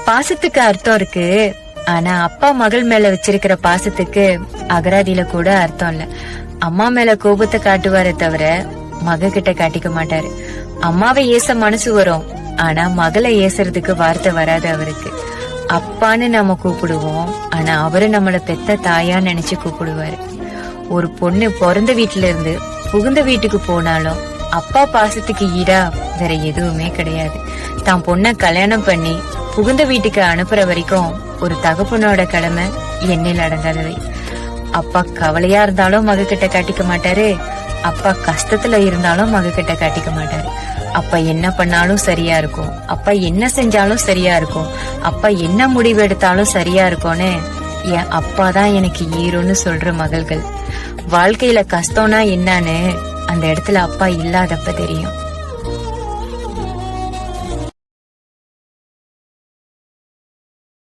பாசத்துக்கு அர்த்தம் இருக்கு, ஆனா அப்பா மகள் மேல வச்சிருக்கிற பாசத்துக்கு அகராதியில கூட அர்த்தம் இல்ல. அம்மா மேல கோபத்தை காட்டுவாரே தவிர மக கிட்ட காட்டிக்க மாட்டாரு. அம்மாவை ஏச மனசு வரும், ஆனா மகளை ஏசுறதுக்கு வார்த்தை வராது அவருக்கு. அப்பான்னு நம்ம கூப்பிடுவோம், ஆனா அவரு நம்மள பெத்த தாயா நினைச்சு கூப்பிடுவாரு. ஒரு பொண்ணு பிறந்த வீட்டுல இருந்து புகுந்த வீட்டுக்கு போனாலும் அப்பா பாசத்துக்கு ஈடா வேற எதுவுமே கிடையாது. தான் பொண்ண கல்யாணம் பண்ணி புகுந்த வீட்டுக்கு அனுப்புற வரைக்கும் ஒரு தகப்பனோட கடமை எண்ணில் அடங்காதவை. அப்பா கவலையா இருந்தாலும் மக கிட்ட காட்டிக்க மாட்டாரு, அப்பா கஷ்டத்துல இருந்தாலும் மக கிட்ட காட்டிக்க மாட்டாரு. அப்பா என்ன பண்ணாலும் சரியா இருக்கும், அப்பா என்ன செஞ்சாலும் சரியா இருக்கும், அப்பா என்ன முடிவு எடுத்தாலும் சரியா இருக்கும்னு என் அப்பாதான் எனக்கு ஈரோன்னு சொல்ற மகள்கள். வாழ்க்கையில கஷ்டம்னா என்னன்னு அந்த இடத்துல அப்பா இல்லாதப்ப தெரியும்.